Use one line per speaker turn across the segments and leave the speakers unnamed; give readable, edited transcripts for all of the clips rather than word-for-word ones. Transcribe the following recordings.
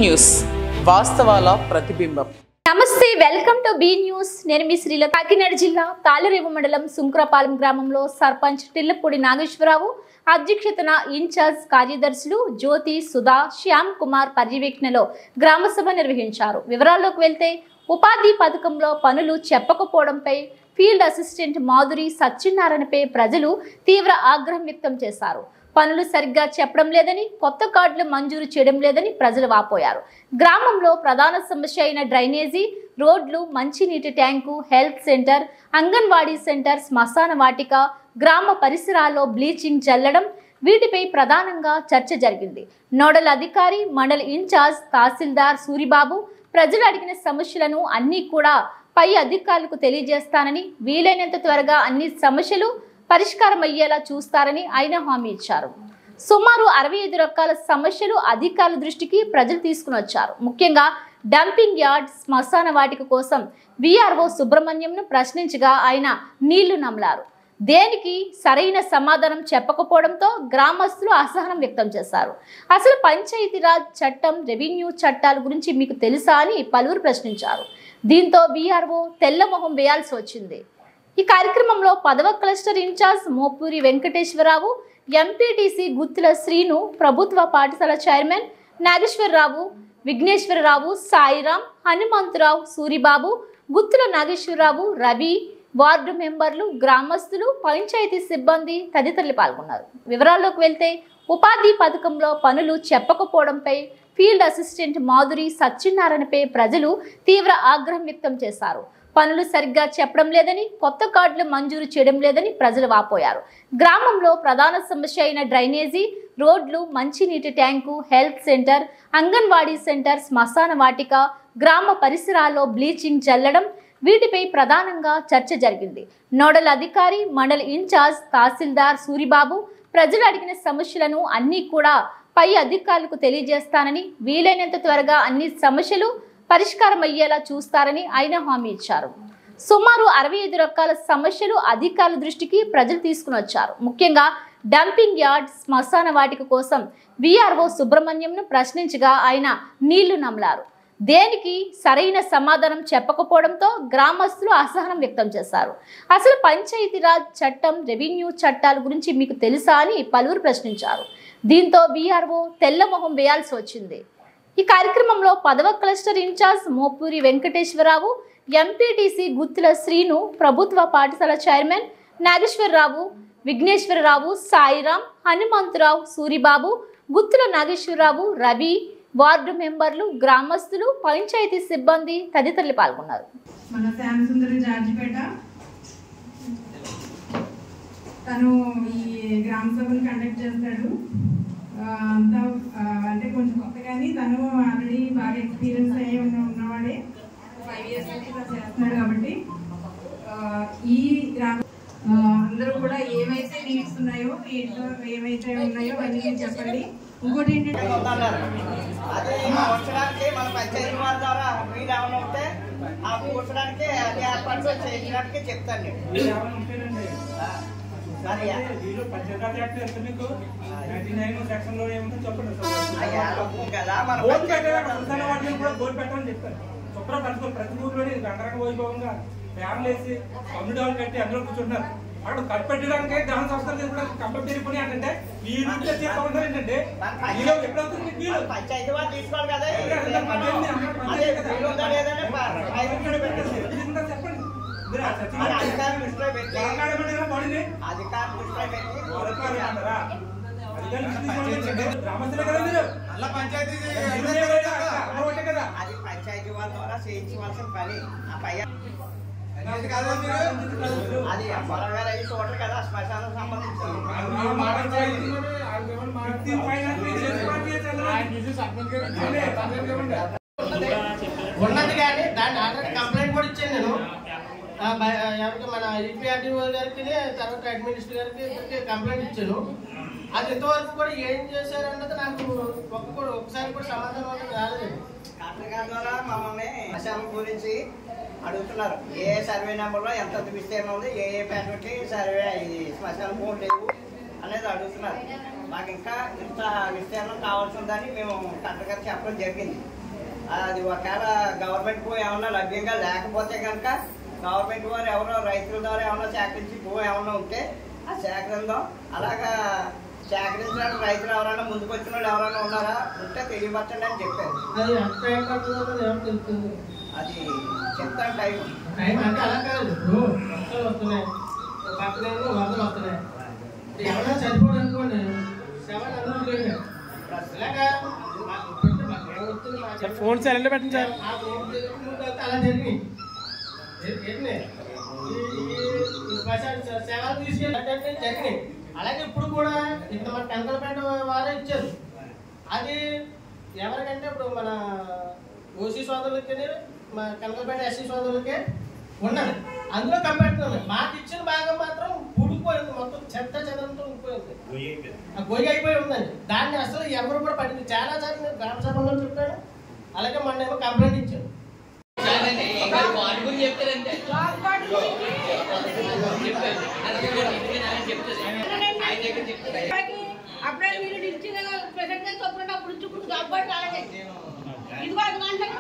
News వాస్తవాల ప్రతిబింబం.
నమస్తే, welcome to be news. నేను మీ శ్రీల. కాకినాడ జిల్లా తాళరేవు మండలం సుంకరపాలెం గ్రామంలో సర్పంచ్ టిల్లపూడి నాగేశ్వరరావు అధ్యక్షతన ఇన్ఛార్జ్ కార్యదర్శులు జ్యోతి, సుధా, శ్యామ్ కుమార్ పర్యవేక్షణలో గ్రామ సభ నిర్వహించారు. వివరాల్లోకి వెళ్తే ఉపాధి పథకంలో పనులు చెప్పకపోవడంపై ఫీల్డ్ అసిస్టెంట్ మాధురి సత్యనారాయణపై ప్రజలు తీవ్ర ఆగ్రహం వ్యక్తం చేశారు. పనులు సరిగ్గా చెప్పడం లేదని, కొత్త కార్డులు మంజూరు చేయడం లేదని ప్రజలు వాపోయారు. గ్రామంలో ప్రధాన సమస్య అయిన డ్రైనేజీ, రోడ్లు, మంచినీటి tank, health centre, anganwadi centre, శ్మశాన వాటిక, గ్రామ పరిసరాల్లో బ్లీచింగ్ చల్లడం, వీటిపై ప్రధానంగా చర్చ జరిగింది. నోడల్ అధికారి, మండల ఇన్ఛార్జ్ తహసీల్దార్ సూరిబాబు ప్రజలు అడిగిన సమస్యలను అన్నీ కూడా పై అధికారులకు తెలియజేస్తానని, వీలైనంత త్వరగా అన్ని సమస్యలు పరిష్కారం అయ్యేలా చూస్తారని ఆయన హామీ ఇచ్చారు. సుమారు 65 రకాల సమస్యలు అధికారుల దృష్టికి ప్రజలు తీసుకుని వచ్చారు. ముఖ్యంగా డంపింగ్ యార్డ్, శ్మశాన వాటిక కోసం విఆర్ఓ సుబ్రహ్మణ్యంను ప్రశ్నించగా ఆయన నీళ్లు నమలారు. దేనికి సరైన సమాధానం చెప్పకపోవడంతో గ్రామస్తులు అసహనం వ్యక్తం చేశారు. అసలు పంచాయతీరాజ్ చట్టం, రెవెన్యూ చట్టాల గురించి మీకు తెలుసా అని పలువురు ప్రశ్నించారు. దీంతో విఆర్ఓ తెల్లమొహం వేయాల్సి వచ్చింది. ఈ కార్యక్రమంలో 10వ cluster incharge Mopuri Venkateswararao, MPTC Guttula Srinu, ప్రభుత్వ పాఠశాల చైర్మన్ నాగేశ్వరరావు, విఘ్నేశ్వరరావు, సాయిరాం, హనుమంతరావు, సూరిబాబు, గుత్తుల నాగేశ్వరరావు, రవి, వార్డు మెంబర్లు, గ్రామస్తులు, పంచాయతీ సిబ్బంది తదితరులు పాల్గొన్నారు. వివరాల్లోకి వెళ్తే ఉపాధి పథకంలో పనులు చెప్పకపోవడంపై ఫీల్డ్ అసిస్టెంట్ మాధురి సత్యనారాయణపై ప్రజలు తీవ్ర ఆగ్రహం వ్యక్తం చేశారు. పనులు సరిగ్గా చెప్పడం లేదని, కొత్త కార్డులు మంజూరు చేయడం లేదని ప్రజలు వాపోయారు. గ్రామంలో ప్రధాన సమస్య అయిన డ్రైనేజీ, రోడ్లు, మంచినీటి tank, health centre, anganwadi centre, శ్మశాన వాటిక, గ్రామ పరిసరాల్లో బ్లీచింగ్ చల్లడం, వీటిపై ప్రధానంగా చర్చ జరిగింది. నోడల్ అధికారి, మండల ఇన్ఛార్జ్ తహసీల్దార్ సూరిబాబు ప్రజలు అడిగిన సమస్యలను అన్నీ కూడా పై అధికారులకు తెలియజేస్తానని, వీలైనంత త్వరగా అన్ని సమస్యలు పరిష్కారం అయ్యేలా చూస్తారని ఆయన హామీ ఇచ్చారు. సుమారు 65 రకాల సమస్యలు అధికారుల దృష్టికి ప్రజలు తీసుకుని వచ్చారు. ముఖ్యంగా డంపింగ్ యార్డ్, శ్మశాన వాటిక కోసం విఆర్ఓ సుబ్రహ్మణ్యంను ప్రశ్నించగా ఆయన నీళ్లు నమలారు. దేనికి సరైన సమాధానం చెప్పకపోవడంతో గ్రామస్తులు అసహనం వ్యక్తం చేశారు. అసలు పంచాయతీరాజ్ చట్టం, రెవెన్యూ చట్టాల గురించి మీకు తెలుసా అని పలువురు ప్రశ్నించారు. దీంతో విఆర్ఓ తెల్లమొహం వేయాల్సి వచ్చింది. ఈ కార్యక్రమంలో 10వ cluster incharge Mopuri Venkateswararao, MPTC Guttula Srinu, ప్రభుత్వ పాఠశాల చైర్మన్ నాగేశ్వరరావు, విఘ్నేశ్వరరావు, సాయిరాం, హనుమంతరావు, సూరిబాబు, గుత్తుల నాగేశ్వరరావు, రవి, వార్డు మెంబర్లు, గ్రామస్తులు, పంచాయతీ సిబ్బంది తదితరులు పాల్గొన్నారు.
మన శ్యామసుందరి జార్జిపేట తను ఈ గ్రామ సభను కండక్ట్ చేస్తాడు. అంతా అంటే కొంచెం కొత్త, కానీ తను ఆల్రెడీ బాగా ఎక్స్పీరియన్స్ అయ్యి ఉన్నవాడే. 5 years నుంచి చేస్తున్నాడు. కాబట్టి ఈ గ్రామ అందరూ కూడా ఏమైతే నీడ్స్ ఉన్నాయో, ఏంటో ఏమైతే ఉన్నాయో అన్నీ చెప్పండి. ఇంకోటి ఏంటంటే చెప్తాను.
ప్రతి ఊర్లోనే రంగరంగ వైభవంగా ఫ్యామిలీ వేసి కమ్యూనిటీ కట్టి అందరూ కూర్చుంటున్నారు. అక్కడ కట్టు పెట్టడానికి గ్రామ సంస్థలు కూడా కంపెనీ పెరిగిపోయి అంటే ఈ నుంచి చేస్తామంటారు. ఏంటంటే మీలో ఎప్పుడవుతుంది మీరు పంచాయతీ వాళ్ళు తీసుకోవాలి కదా, చెప్పండి. గ్రామస్తులే కదా మీరు, కదా అది పంచాయతీ వాళ్ళ ద్వారా చేయించవలసిన పని. అది పొరగారు అయ్యి చూడరు కదా, శ్మశానం సంబంధించి ఉన్నది. కానీ దాన్ని ఆల్రెడీ కంప్లైంట్ కూడా ఇచ్చాను నేను. మన ఈపీఆర్డీఓ గారికి, తర్వాత అడ్మినిస్ట్రేటర్ గారికి కంప్లైంట్ ఇచ్చాను. అది ఇంతవరకు కూడా ఏం చేశారన్నది నాకు ఒకసారి కూడా సమాధానం రాలేదు. కలెక్టర్ గారి ద్వారా మమ్మల్ని శ్మశానం గురించి అడుగుతున్నారు. ఏ సర్వే నెంబర్లో ఎంత విస్తీర్ణం ఉంది, ఏ ప్యాటర్న్కి సర్వే శ్మశాన భూములు లేవు
అనేది అడుగుతున్నారు. మాకు ఇంకా ఇంత విస్తీర్ణం కావాల్సిందని మేము కలెక్టర్ గారు చెప్పడం జరిగింది. అది ఒకవేళ గవర్నమెంట్ భూ ఏమన్నా లభ్యంగా లేకపోతే కనుక గవర్నమెంట్ వారు ఎవరో రైతుల ద్వారా ఏమన్నా సేకరించి భూ ఏమన్నా ఉంటే ఆ సేకరిందాం. అలాగా సేకరించడానికి రైతులు ఎవరైనా ముందుకు వచ్చిన వాళ్ళు ఎవరైనా ఉన్నారా ఉంటే తెలియపరచండి అని చెప్పారు. అది చెప్తాను టైం
అంటే అలా కాదు. ఇప్పుడు వర్షాలు వస్తున్నాయి, పక్కన వరదలు వస్తున్నాయి, ఎవరైనా చనిపోవడం అనుకోండి శవాలు అందరూ ఇలాగా
ఫోన్ సైలెంట్ పెట్టండి సార్.
అలా జరిగినాయి. సేవలు తీసుకెళ్ళి జరిగినాయి. అలాగే ఇప్పుడు కూడా ఇక్కడ మన కంకలపేట వారే ఇచ్చారు. అది ఎవరికంటే ఇప్పుడు మన ఓసీ సోదరులకి మన కంకలపేట ఎస్సీ సోదరులకి ఉన్నది. అందులో కంపెడుతున్నాం. మాకు ఇచ్చిన భాగం మాత్రం ఊడిపోయింది, మొత్తం చెత్త చెదంతో ఊడిపోయింది, గొయ్యి అయిపోయి ఉందండి. దాన్ని అసలు ఎవరు కూడా పట్టింది. చాలా సార్లు నేను గ్రామ సభలో చెప్పాను. అలాగే మొన్న ఏమో కంప్లైంట్ ఇచ్చాను.
అప్పుడే మీరు ఇచ్చిన ప్రెసెంట్ చెప్పినట్టు అప్పుడు ఇప్పుడు కాబట్టి రాలేదు. ఇదిగో 5 గంటలకు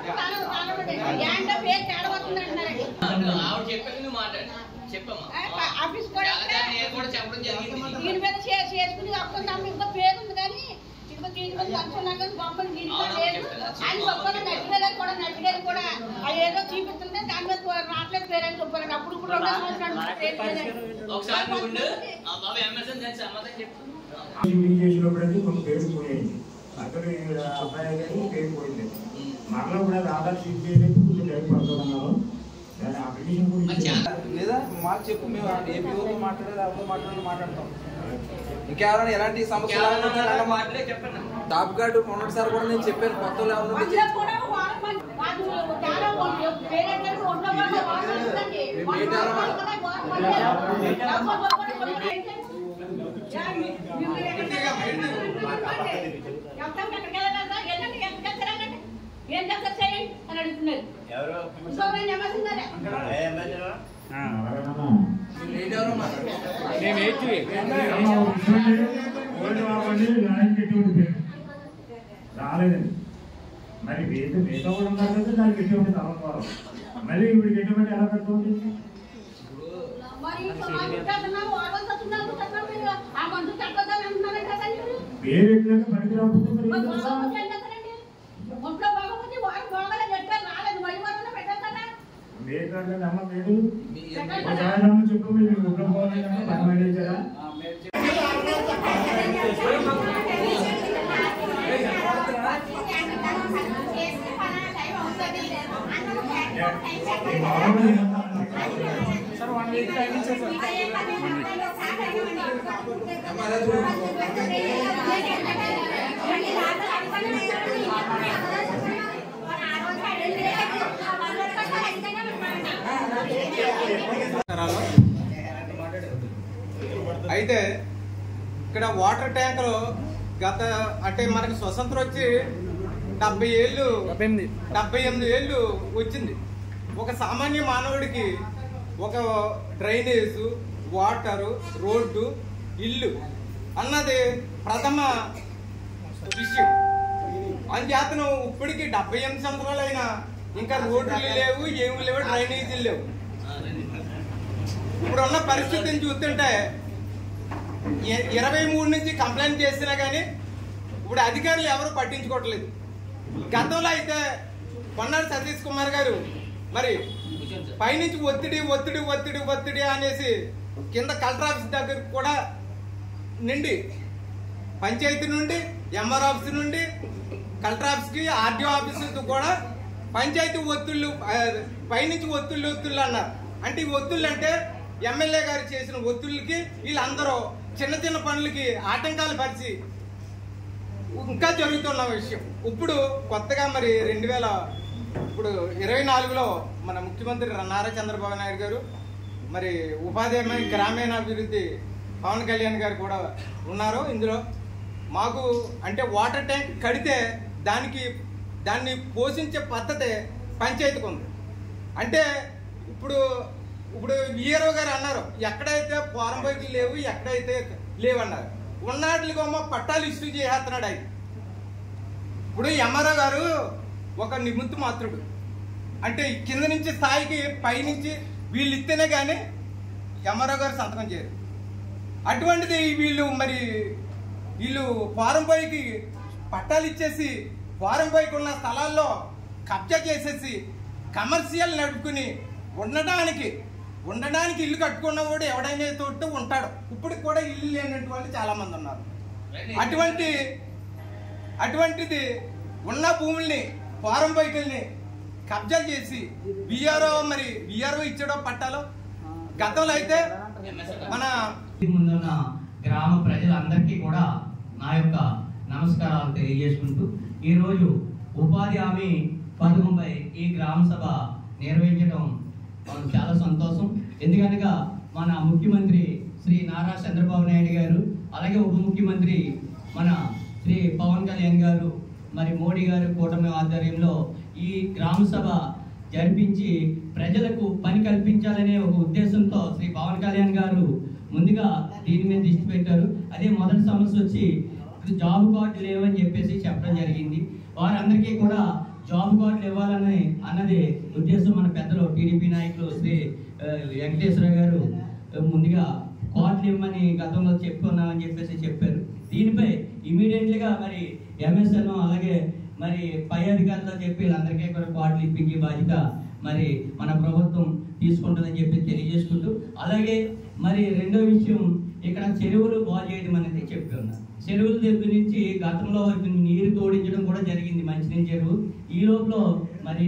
పేరు తేడా వస్తుంది అంటున్నారండి. ఆఫీస్ దీని మీద చేసుకుని అప్పుడు ఇంకో పేరు ఉంది కానీ నచ్చిగా కూడా ఏదో చూపిస్తుంటే దాని మీద రావట్లేదు పేరు అని చెప్పారండి. అప్పుడు కూడా
చేసినప్పుడు కొన్ని పేరు పోయాయి. అక్కడ అబ్బాయి గారు పేరు పోయింది. మరలా కూడా ఆధార్ షీట్ చేయడానికి కొంచెం టైం పడుతున్నారు. దాని అప్లికేషన్ కూడా
లేదా మాకు చెప్పు, మేము ఏపీఓతో మాట్లాడాలి, ఎవరితో మాట్లాడతాం. ఇంకెవరైనా ఎలాంటి సమస్యలు చెప్పండి. టాప్ గార్డు మొన్నటిసారి కూడా నేను చెప్పాను. కొత్త
ఏం చేస్తారు చేయండి అని అడుగుతున్నారు.
రాలేదండి. మరి మిగతా కూడా ఉన్నారు కదా, దానికి ఎటువంటి తలపోవడం. మళ్ళీ ఇప్పుడు ఎటువంటి ఎలా కట్టుకోండి? పేరు ఎట్లా పనికి రాకపోతే అమ్మ పేరు చెప్పు. మీరు ఊళ్ళో పోవాలి పనిచేశారా?
అయితే ఇక్కడ వాటర్ ట్యాంకులు గత అంటే మనకి స్వతంత్రం వచ్చి 78 ఏళ్ళు వచ్చింది. ఒక సామాన్య మానవుడికి ఒక డ్రైనేజ్, వాటరు, రోడ్డు, ఇల్లు అన్నది ప్రథమ విషయం. అంచేతను ఇప్పటికి 78 సంవత్సరాలు అయినా ఇంకా రోడ్లు లేవు, ఏమి లేవు, డ్రైనేజీలు లేవు. ఇప్పుడున్న పరిస్థితిని చూస్తుంటే 23 నుంచి కంప్లైంట్ చేసినా కానీ ఇప్పుడు అధికారులు ఎవరు పట్టించుకోవట్లేదు. గతంలో అయితే పొన్నాడు సతీష్ కుమార్ గారు మరి పైనుంచి ఒత్తిడి అనేసి కింద కలెక్టర్ ఆఫీస్ దగ్గర కూడా నుండి పంచాయతీ నుండి ఎంఆర్ ఆఫీస్ నుండి కలెక్టర్ ఆఫీస్కి ఆర్డీఓ ఆఫీస్ కూడా పంచాయతీ ఒత్తిళ్ళు పైనుంచి ఒత్తిళ్ళు అన్నారు. అంటే ఈ ఒత్తిళ్ళు అంటే ఎమ్మెల్యే గారు చేసిన ఒత్తిళ్ళకి వీళ్ళందరూ చిన్న చిన్న పనులకి ఆటంకాలు పరిచి ఇంకా జరుగుతున్న విషయం. ఇప్పుడు కొత్తగా మరి 2024లో మన ముఖ్యమంత్రి నారా చంద్రబాబు నాయుడు గారు మరి ఉపాధి హామీ గ్రామీణాభివృద్ధి పవన్ కళ్యాణ్ గారు కూడా ఉన్నారు. ఇందులో మాకు అంటే వాటర్ ట్యాంక్ కడితే దాన్ని పోషించే పద్ధతి పంచాయతీకి ఉంది. అంటే ఇప్పుడు ఈఆర్ఓ గారు అన్నారు ఎక్కడైతే పోరం బైకులు లేవు, ఎక్కడైతే లేవన్నారు. ఉన్నట్లుగా పట్టాలు ఇష్యూ చేస్తున్నాడు ఆయన. ఇప్పుడు ఎంఆర్ఓ గారు ఒక నిమిత్త మాత్రుడు, అంటే కింద నుంచి స్థాయికి పైనుంచి వీళ్ళు ఇస్తేనే కానీ ఎంఆర్ఓ గారు సంతకం చేయరు. అటువంటిది వీళ్ళు ఫారం పైకి పట్టాలు ఇచ్చేసి ఫారం పైకి ఉన్న స్థలాల్లో కబ్జా చేసేసి కమర్షియల్ నడుపుకుని ఉండడానికి ఇల్లు కట్టుకున్నవాడు ఎవడైనా తోటి ఉంటాడు. ఇప్పటికి కూడా ఇల్లు లేనటువంటి వాళ్ళు చాలా మంది ఉన్నారు. అటువంటిది ఉన్న భూముల్ని ఫారం పైకి కబ్జా చేసి విఆర్ఓ ఇచ్చాడో పట్టాలో. గతంలో అయితే మన
ముందున్న గ్రామ ప్రజలందరికీ కూడా నా యొక్క నమస్కారాలు తెలియజేసుకుంటూ ఈరోజు ఉపాధి హామీ పథకంపై ఈ గ్రామ సభ నిర్వహించడం చాలా సంతోషం. ఎందుకనగా మన ముఖ్యమంత్రి శ్రీ నారా చంద్రబాబు నాయుడు గారు, అలాగే ఉప ముఖ్యమంత్రి మన శ్రీ పవన్ కళ్యాణ్ గారు, మోడీ గారు కూటమి ఆధ్వర్యంలో ఈ గ్రామ సభ జరిపించి ప్రజలకు పని కల్పించాలనే ఒక ఉద్దేశంతో శ్రీ పవన్ కళ్యాణ్ గారు ముందుగా దీని మీద దృష్టి పెట్టారు. అదే మొదటి సమస్య వచ్చి జాబ్ కార్డు లేవని చెప్పేసి చెప్పడం జరిగింది. వారందరికీ కూడా జాబ్ కార్డులు ఇవ్వాలని అన్నది ఉద్దేశం. మన పెద్దలు టీడీపీ నాయకులు శ్రీ వెంకటేశ్వర గారు ముందుగా కార్డులు ఇవ్వమని గతంలో చెప్పుకున్నామని చెప్పేసి చెప్పారు. దీనిపై ఇమీడియట్లీగా ఎంఎస్ఎన్ అలాగే పై అధికారులతో చెప్పి వీళ్ళందరికీ కూడా కార్డులు ఇప్పించే బాధ్యత మన ప్రభుత్వం తీసుకుంటుందని చెప్పి తెలియజేసుకుంటూ, అలాగే రెండో విషయం ఇక్కడ చెరువులు బాగు చేయడం అనేది చెప్పి ఉన్నారు. చెరువుల దగ్గర నుంచి గతంలో నీరు తోడించడం కూడా జరిగింది, మంచినీళ్ళ చెరువు. ఈ లోపల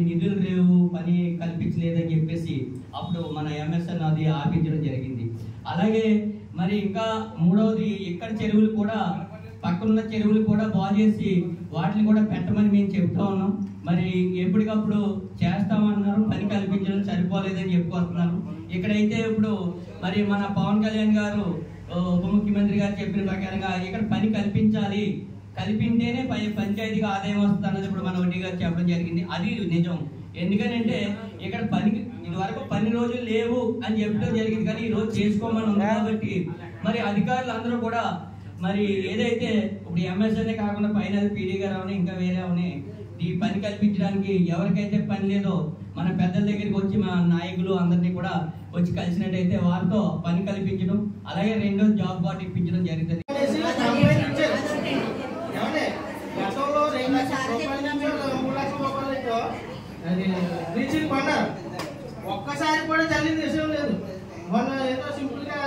నిధులు లేవు, పని కల్పించలేదని చెప్పేసి అప్పుడు మన ఎంఎస్ఎన్ అది ఆపించడం జరిగింది. అలాగే ఇంకా మూడవది ఇక్కడ చెరువులు కూడా పక్కనున్న చెరువులు కూడా బాగు చేసి వాటిని కూడా పెట్టమని మేము చెప్తా ఉన్నాం. ఎప్పటికప్పుడు చేస్తామన్నారు, పని కల్పించడం సరిపోలేదని చెప్పుకొస్తున్నారు. ఇక్కడైతే ఇప్పుడు మన పవన్ కళ్యాణ్ గారు ఉప ముఖ్యమంత్రి గారు చెప్పిన ప్రకారంగా ఇక్కడ పని కల్పించాలి, కల్పింటేనే పంచాయతీకి ఆదాయం వస్తుంది అన్నది ఇప్పుడు మన వడ్డీ గారు చెప్పడం జరిగింది. అది నిజం. ఎందుకనంటే ఇక్కడ ఇది వరకు పని రోజులు లేవు అని చెప్పడం జరిగింది, కానీ ఈ రోజు చేసుకోమని ఉంది. కాబట్టి అధికారులు అందరూ కూడా ఏదైతే ఇప్పుడు ఎంఎస్ఎన్ఏ కాకుండా పైన పీడీ గారు అవని ఇంకా వేరే అవని ఈ పని కల్పించడానికి ఎవరికైతే పని లేదో మన పెద్దల దగ్గరికి వచ్చి మన నాయకులు అందరినీ కూడా వచ్చి కలిసినట్టయితే వారితో పని కల్పించడం, అలాగే రెండో జాబ్ కార్డు ఇప్పించడం జరుగుతుంది.
ఒక్కసారి కూడా చల్లిన విషయం లేదు. మొన్న ఏదో సింపుల్ గా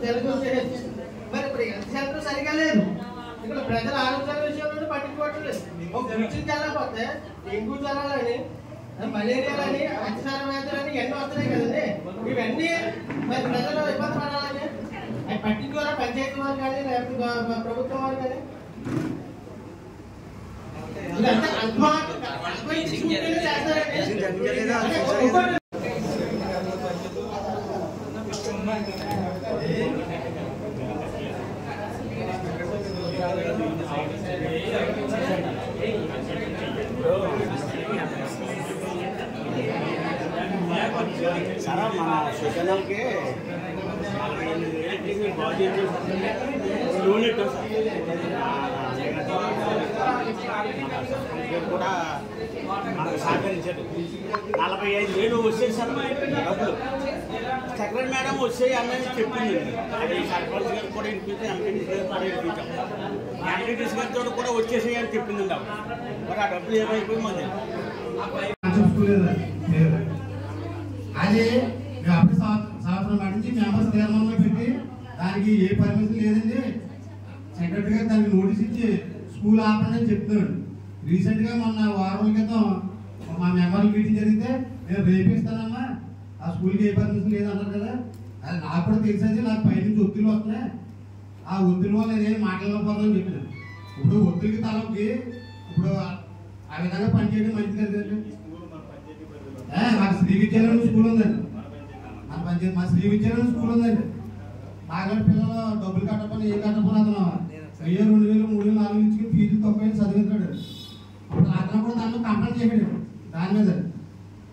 తెలుగు ఇప్పుడు హెల్త్ సెంటర్ సరిగా లేదు. ఇక్కడ ప్రజల ఆరోగ్యాల విషయంలో పట్టించుకోవటం లేదు. ఒక గుర్తించి వెళ్ళకపోతే డెంగ్యూ జ్వరాలని, మలేరియాలని, అతిసార వ్యాధులని ఎన్నో వస్తున్నాయి కదండి. ఇవన్నీ ప్రజలు ఇబ్బంది పడాలని అవి పట్టించుకోవాలి పంచాయతీ వాళ్ళు కానీ లేకపోతే ప్రభుత్వం వాళ్ళు కానీ. ఇదంతా చేస్తారండి.
సార్ మన సూచనలకి బాగు చేసి లోన్ ఇట్టాం సార్ కూడా మనకు సహకరించారు. 45,000 వచ్చేది సార్ డబ్బులు. సెక్రటరీ మేడం వచ్చేయి అన్నది చెప్పింది. అది సర్పంచ్ గారు కూడా వినిపించి ఎంపీటీసీ గారు కూడా వినిపించాం. ఎంపీటీసీ గారితో కూడా వచ్చేసేయి అని చెప్పింది. ఆ డబ్బులు ఏమైపోయి మాది
అది అప్పుడు సంవత్సరం నాటి నుంచి మెంబర్స్ తీర్మానంలో పెట్టి దానికి ఏ పర్మిషన్ లేదండి. సెక్రటరీ గారు దానికి నోటీస్ ఇచ్చి స్కూల్ ఆపండి అని చెప్తున్నాడు. రీసెంట్గా మొన్న వారం క్రితం మా మెంబర్లు మీటింగ్ జరిగితే నేను రేపిస్తానమ్మా, ఆ స్కూల్కి ఏ పర్మిషన్ లేదన్నారు కదా. అది నాకు కూడా తెలిసేది. నాకు పైనుంచి ఒత్తిళ్ళు వస్తున్నాయి, ఆ ఒత్తిడి వల్ల నేనేం మాట్లాడలేకపోతానని చెప్పినాను. ఇప్పుడు ఒత్తిడికి తలకి ఇప్పుడు ఆ విధంగా పనిచేయడం మంచిది కదండి. మాకు శ్రీ విద్యాలయం స్కూల్ ఉందండి, మన పంచాయతీ మా శ్రీ విద్యాలయం స్కూల్ ఉందండి. నాగల పిల్లలు డబ్బులు కట్టపని ఏ కట్టపని అతను 1000, 2000, 3000, 4000 ఇచ్చి ఫీజులు తక్కువ చదివించాడు. ఇప్పుడు అతను కూడా దాంట్లో కంప్లైంట్ చేసాడు దాని మీద.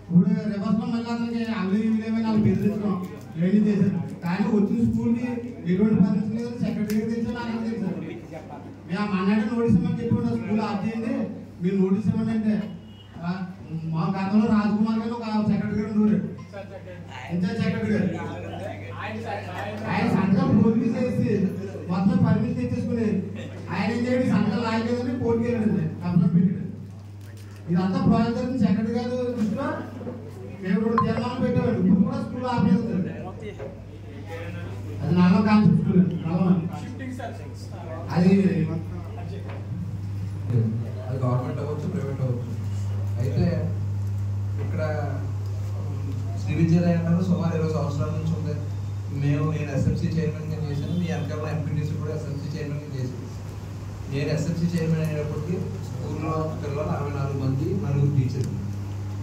ఇప్పుడు రివర్స్లో మళ్ళీ అతనికి అవి ఇవి వాళ్ళు బెదిరించడం లేడీ చేశారు. కానీ వచ్చిన స్కూల్కి ఎటువంటి పర్మిషన్ లేదు, సెక్రటరీ తెలుసు, నాకు తెలుసు. మేము అన్నాడే నోటీస్ ఇవ్వమని చెప్పి స్కూల్ ఆఫ్ చేయండి, మీరు నోటీస్ ఇవ్వండి అంటే మా గతంలో రాజ్కుమార్ గారు ఒక సెక్రటరీ గారు ఉండేవారు, ఇన్ఛార్జ్ సెక్రటరీ గారు. ఆయన సంతకం పోటీ చేసి మొత్తం పర్మిషన్ తెచ్చేసుకుని ఆయన ఏం చేయండి సంతకం లాగలేదని పోటీ వెళ్ళండి కంప్లైంట్ పెట్టాడు. ఇదంతా ప్రాజెక్ట్ జరిగింది సెక్రటరీ గారు దృష్టిలో. మేము కూడా తీర్మానం పెట్టేవాడు, ఇప్పుడు కూడా స్కూల్ ఆపలేదు. అది నల్ల కాన్సెప్ట్ స్కూల్, అది
గవర్నమెంట్ అవ్వచ్చు, ప్రైవేట్ అవ్వచ్చు. అయితే ఇక్కడ శ్రీ విద్యాలయం సుమారు 20 సంవత్సరాల నుంచి ఉంది. నేను ఎస్ఎంసీ చైర్మన్గా చేశాను, మీ వెనకాల ఎంపీటీసీ కూడా ఎస్ఎంసీ చైర్మన్గా చేశాను. నేను ఎస్ఎంసీ చైర్మన్ అయినప్పటికీ స్కూల్లో పిల్లలు 64 మంది, 9 టీచర్లు.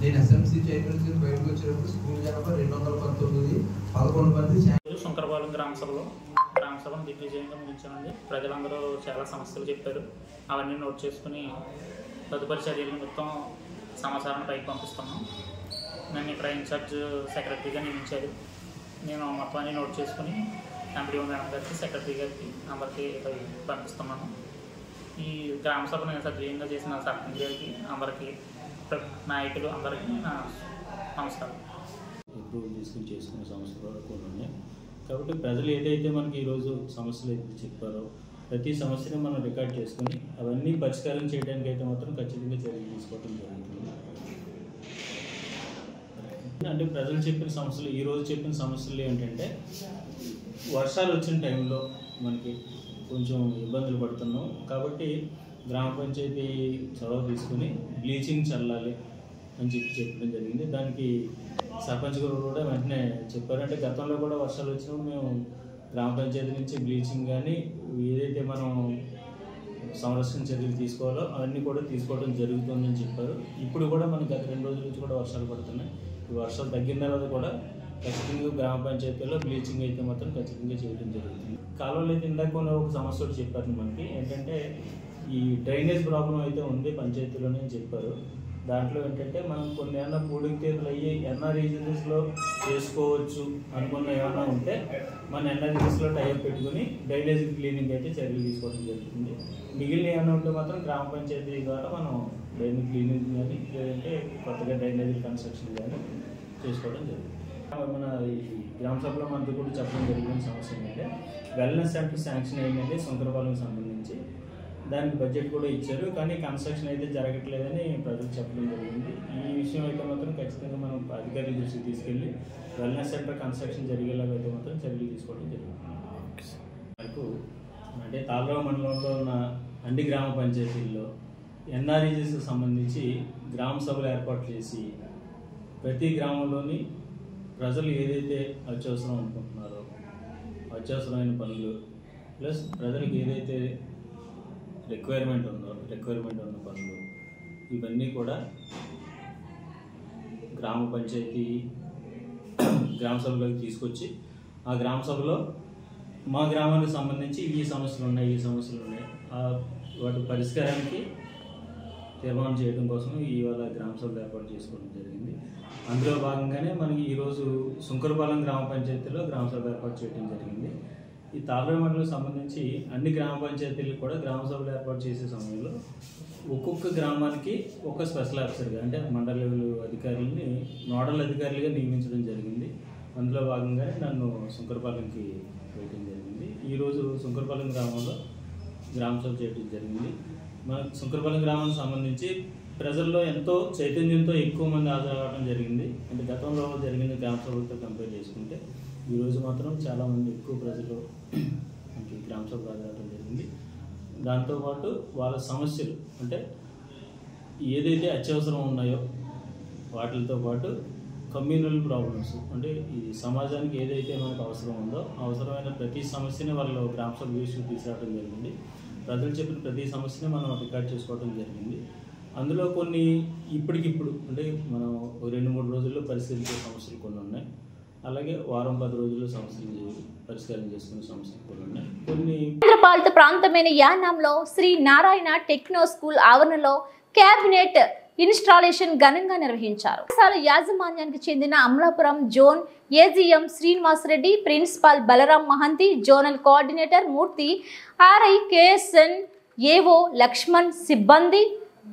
నేను ఎస్ఎంసీ చైర్మన్ నుంచి బయటకు వచ్చేటప్పుడు స్కూల్ జనాభా 219, 11 మంది.
శంకరపాలెం గ్రామ సభను దిగ్విజయంగా ముగించామండి. ప్రజలందరూ చాలా సమస్యలు చెప్పారు, అవన్నీ నోట్ చేసుకుని తదుపరి చర్యల నిమిత్తం సమాచారాన్ని పైకి పంపిస్తున్నాం. నన్ను ఇక్కడ ఇన్ఛార్జ్ సెక్రటరీగా నియమించారు. నేను మొత్తం అన్ని నోట్ చేసుకుని ఎంపీడీఓ మేడం గారికి, సెక్రటరీ గారికి, అందరికీ పంపిస్తున్నాను. ఈ గ్రామ సభను సజీవంగా చేసిన సర్పంచ్ గారికి, అందరికీ, నాయకులు అందరికీ నా నమస్కారం.
అప్రూవల్ తీసుకుని చేసుకునే సమస్యలు కూడా ఉన్నాయి. కాబట్టి ప్రజలు ఏదైతే మనకి ఈరోజు సమస్యలు అయితే చెప్పారో ప్రతి సమస్యను మనం రికార్డ్ చేసుకుని అవన్నీ పరిష్కారం చేయడానికి అయితే మాత్రం ఖచ్చితంగా చర్యలు తీసుకోవడం జరుగుతుంది. అంటే ప్రజలు చెప్పిన సమస్యలు, ఈరోజు చెప్పిన సమస్యలు ఏంటంటే వర్షాలు వచ్చిన టైంలో మనకి కొంచెం ఇబ్బందులు పడుతున్నాం. కాబట్టి గ్రామ పంచాయతీ చొరవ తీసుకుని బ్లీచింగ్ చల్లాలి అని చెప్పడం జరిగింది. దానికి సర్పంచ్ గారు కూడా వెంటనే చెప్పారు. అంటే గతంలో కూడా వర్షాలు వచ్చినప్పుడు మేము గ్రామ పంచాయతీ నుంచి బ్లీచింగ్ కానీ ఏదైతే మనం సంరక్షణ చర్యలు తీసుకోవాలో అవన్నీ కూడా తీసుకోవడం జరుగుతుందని చెప్పారు. ఇప్పుడు కూడా మనకి గత 2 రోజుల నుంచి కూడా వర్షాలు పడుతున్నాయి. ఈ వర్షాలు తగ్గిన తర్వాత కూడా ఖచ్చితంగా గ్రామ పంచాయతీలో బ్లీచింగ్ అయితే మాత్రం ఖచ్చితంగా చేయడం జరుగుతుంది. కాలువలు అయితే ఇందాక ఒక సమస్య ఒకటి చెప్పారు మనకి, ఏంటంటే ఈ డ్రైనేజ్ ప్రాబ్లం అయితే ఉంది పంచాయతీలోనే చెప్పారు. దాంట్లో ఏంటంటే మనం కొన్ని ఏమన్నా పూడికతీతలు అయ్యి ఎన్ఆర్ఈజీఎస్లో చేసుకోవచ్చు అనుకున్న ఏమైనా ఉంటే మన ఎన్ఆర్ఈజీఎస్లో టైప్ పెట్టుకుని డ్రైనేజ్ క్లీనింగ్ అయితే చర్యలు తీసుకోవడం జరుగుతుంది. మిగిలిన ఏమైనా ఉంటే మాత్రం గ్రామ పంచాయతీ ద్వారా మనం డ్రైనేజ్ క్లీనింగ్ కానీ లేదంటే కొత్తగా డ్రైనేజ్ కన్స్ట్రక్షన్ కానీ చేసుకోవడం జరుగుతుంది. మన ఈ గ్రామ సభలో మనతో కూడా చెప్పడం జరిగిన సమస్య ఏంటంటే వెల్నెస్ సెంటర్ శాంక్షన్ అయిందండి శంకరపాలెంకి సంబంధించి. దానికి బడ్జెట్ కూడా ఇచ్చారు, కానీ కన్స్ట్రక్షన్ అయితే జరగట్లేదని ప్రజలకు చెప్పడం జరిగింది. ఈ విషయం అయితే మాత్రం ఖచ్చితంగా మనం అధికారుల దృష్టికి తీసుకెళ్ళి వెల్నెస్ సెంటర్ కన్స్ట్రక్షన్ జరిగేలాగా అయితే మాత్రం చర్యలు తీసుకోవడం జరుగుతుంది. మనకు అంటే తాళ్ళరావు మండలంలో ఉన్న అన్ని గ్రామ పంచాయతీల్లో ఎన్ఆర్ఈజీస్కి సంబంధించి గ్రామ సభలు ఏర్పాటు చేసి ప్రతి గ్రామంలోని ప్రజలు ఏదైతే అత్యవసరం అనుకుంటున్నారో అత్యవసరమైన పనులు ప్లస్ ప్రజలకు ఏదైతే రిక్వైర్మెంట్ ఉన్న పనులు ఇవన్నీ కూడా గ్రామ పంచాయతీ గ్రామ సభలోకి తీసుకొచ్చి ఆ గ్రామ సభలో మా గ్రామానికి సంబంధించి ఈ సమస్యలు ఉన్నాయి వాటి పరిష్కారానికి తీర్మానం చేయడం కోసం ఇవాళ గ్రామ సభలు ఏర్పాటు చేసుకోవడం జరిగింది. అందులో భాగంగానే మనకి ఈరోజు శంకరపాలెం గ్రామ పంచాయతీలో గ్రామ సభ ఏర్పాటు చేయడం జరిగింది. ఈ తాళ్ళరావు మండలకు సంబంధించి అన్ని గ్రామ పంచాయతీలకు కూడా గ్రామ సభలు ఏర్పాటు చేసే సమయంలో ఒక్కొక్క గ్రామానికి ఒక స్పెషల్ ఆఫీసర్గా అంటే మండల లెవెల్ అధికారులని నోడల్ అధికారులుగా నియమించడం జరిగింది. అందులో భాగంగానే నన్ను శంకరపాలెంకి వేయడం జరిగింది. ఈరోజు శంకరపాలెం గ్రామంలో గ్రామ సభ చేయడం జరిగింది. మన శంకరపాలెం గ్రామానికి సంబంధించి ప్రజల్లో ఎంతో చైతన్యంతో ఎక్కువ మంది హాజరవ్వడం జరిగింది. అంటే గతంలో జరిగిన గ్రామ సభలతో కంపేర్ చేసుకుంటే ఈరోజు మాత్రం చాలామంది ఎక్కువ ప్రజలు మనకి గ్రామ సభ హాజరవ్వడం జరిగింది. దాంతోపాటు వాళ్ళ సమస్యలు అంటే ఏదైతే అత్యవసరం ఉన్నాయో వాటితో పాటు కమ్యూనల్ ప్రాబ్లమ్స్ అంటే ఈ సమాజానికి ఏదైతే మనకు అవసరం ఉందో అవసరమైన ప్రతి సమస్యని వాళ్ళు గ్రామ సభ దృష్టికి తీసుకురావడం జరిగింది. ప్రజలు చెప్పిన ప్రతి సమస్యని మనం రికార్డ్ చేసుకోవడం జరిగింది. అందులో కొన్ని ఇప్పటికిప్పుడు అంటే మనం 2-3 రోజుల్లో పరిశీలించే సమస్యలు కొన్ని ఉన్నాయి. అలాగే వారం 10 రోజుల్లో సమస్యలు పరిష్కారం చేసుకునే సమస్యలు కూడా ఉన్నాయి. కొన్ని
కేంద్రపాలిత ప్రాంతమైన యానాంలో శ్రీ నారాయణ టెక్నో స్కూల్ ఆవరణలో కేబినెట్ ఇన్స్టాలేషన్ ఘనంగా నిర్వహించారు. పాఠశాల యాజమాన్యానికి చెందిన Amalapuram zone AGM Srinivasareddy, principal Balaram Mahanti, zonal coordinator Murthy, RI KSN, AO Lakshman సిబ్బంది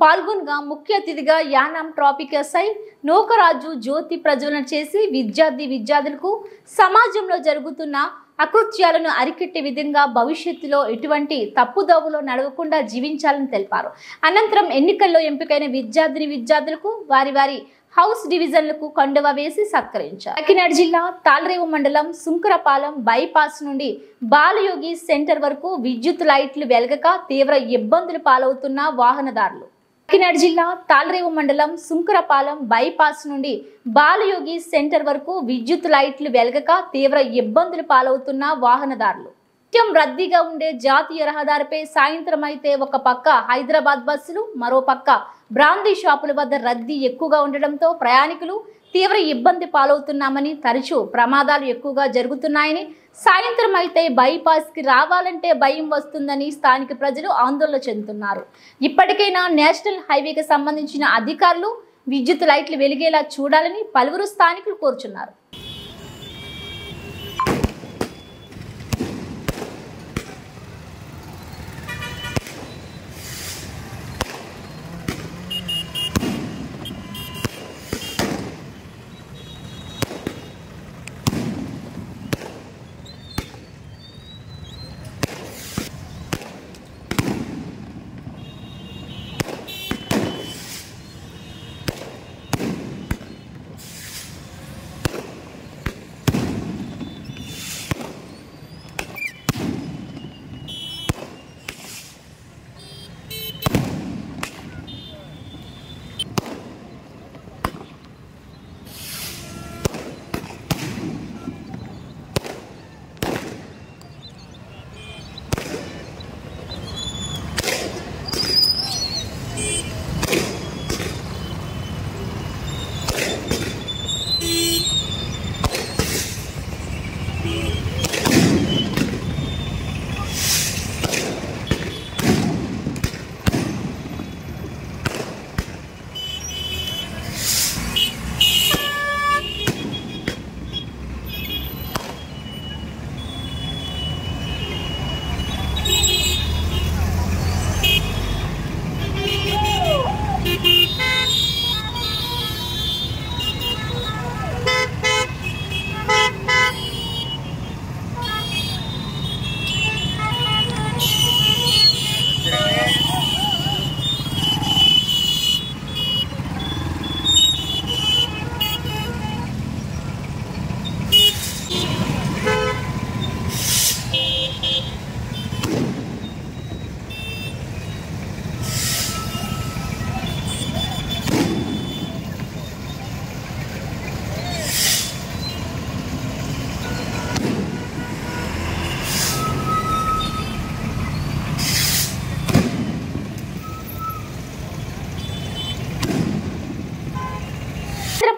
పాల్గొనగా ముఖ్య అతిథిగా యానాం ట్రాఫిక్ ఎస్ఐ నూకరాజు జ్యోతి ప్రజ్వలన చేసి విద్యార్థులకు సమాజంలో జరుగుతున్న అకృత్యాలను అరికట్టే విధంగా భవిష్యత్తులో ఎటువంటి తప్పుదోవలో నడవకుండా జీవించాలని తెలిపారు. అనంతరం ఎన్నికల్లో ఎంపికైన విద్యార్థులకు వారి హౌస్ డివిజన్లకు కండువా వేసి సత్కరించారు. కాకినాడ జిల్లా తాళ్రేవు మండలం సుంకరపాలెం బైపాస్ నుండి బాలయోగి సెంటర్ వరకు విద్యుత్ లైట్లు వెలగక తీవ్ర ఇబ్బందులు పాలవుతున్న వాహనదారులు. కాకినాడ జిల్లా తాళ్రేవు మండలం సుంకరపాలెం బైపాస్ నుండి బాలయోగి సెంటర్ వరకు విద్యుత్ లైట్లు వెలగక తీవ్ర ఇబ్బందులు పాలవుతున్న వాహనదారులు. నిత్యం రద్దీగా ఉండే జాతీయ రహదారిపై సాయంత్రం అయితే ఒక పక్క హైదరాబాద్ బస్సులు, మరో పక్క బ్రాందీ షాపుల వద్ద రద్దీ ఎక్కువగా ఉండడంతో ప్రయాణికులు తీవ్ర ఇబ్బంది పాలవుతున్నామని, తరచూ ప్రమాదాలు ఎక్కువగా జరుగుతున్నాయని, సాయంత్రం అయితే బైపాస్కి రావాలంటే భయం వస్తుందని స్థానిక ప్రజలు ఆందోళన చెందుతున్నారు. ఇప్పటికైనా నేషనల్ హైవేకి సంబంధించిన అధికారులు విద్యుత్ లైట్లు వెలిగేలా చూడాలని పలువురు స్థానికులు కోరుచున్నారు.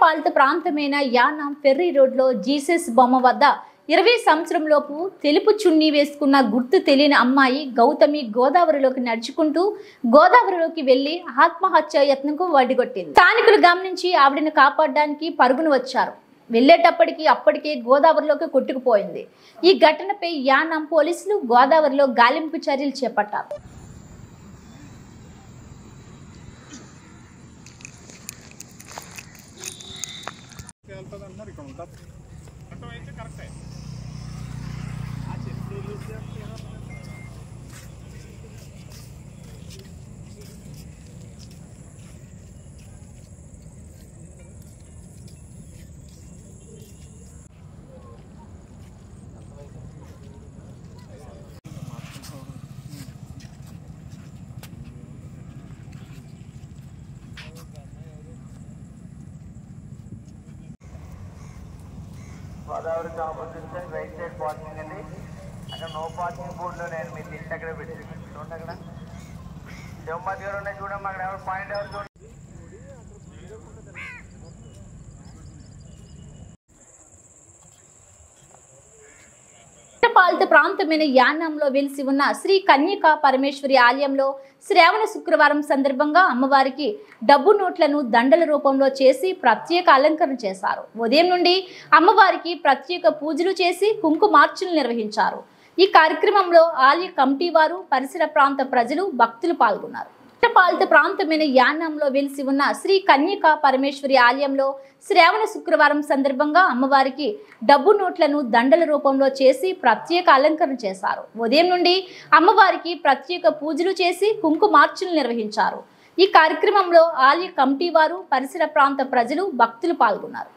పాలిత ప్రాంతమైన యానాం ఫెర్రీ రోడ్లో జీసస్ బొమ్మ వద్ద 20 సంవత్సరంలోపు తెలుపు చున్నీ వేసుకున్న గుర్తు తెలియని అమ్మాయి గౌతమి గోదావరిలోకి నడుచుకుంటూ గోదావరిలోకి వెళ్లి ఆత్మహత్య యత్నంకు వడిగొట్టింది. స్థానికులు గమనించి ఆవిడను కాపాడడానికి పరుగును వచ్చారు. వెళ్లేటప్పటికి అప్పటికే గోదావరిలోకి కొట్టుకుపోయింది. ఈ ఘటనపై యానాం పోలీసులు గోదావరిలో గాలింపు చర్యలు చేపట్టారు.
గోదావరికి ఆపోజిట్ రైట్ సైడ్ పార్కింగ్ అండి. అక్కడ నో పార్కింగ్ బోర్డులో నేను మీ ఇంటి అక్కడే పెట్టి చూడండి. అక్కడ జమ్మతి గారు ఉన్నాయి చూడమ్మా. అక్కడ ఎవరు పాయింట్ ఎవరు చూడండి.
ఉత్తరపాలిత ప్రాంతమైన యానంలో వెలిసి ఉన్న శ్రీ కన్యకా పరమేశ్వరి ఆలయంలో శ్రావణ శుక్రవారం సందర్భంగా అమ్మవారికి డబ్బు నోట్లను దండల రూపంలో చేసి ప్రత్యేక అలంకరణ చేశారు. ఉదయం నుండి అమ్మవారికి ప్రత్యేక పూజలు చేసి కుంకుమార్చనలు నిర్వహించారు. ఈ కార్యక్రమంలో ఆలయ కమిటీ వారు, పరిసర ప్రాంత ప్రజలు, భక్తులు పాల్గొన్నారు. ఉత్తరపాలిత ప్రాంతమైన యానంలో వెలిసి ఉన్న శ్రీ కన్యకా పరమేశ్వరి ఆలయంలో శ్రావణ శుక్రవారం సందర్భంగా అమ్మవారికి డబ్బు నోట్లను దండల రూపంలో చేసి ప్రత్యేక అలంకరణ చేశారు. ఉదయం నుండి అమ్మవారికి ప్రత్యేక పూజలు చేసి కుంకుమార్చనలు నిర్వహించారు. ఈ కార్యక్రమంలో ఆలయ కమిటీ వారు, పరిసర ప్రాంత ప్రజలు, భక్తులు పాల్గొన్నారు.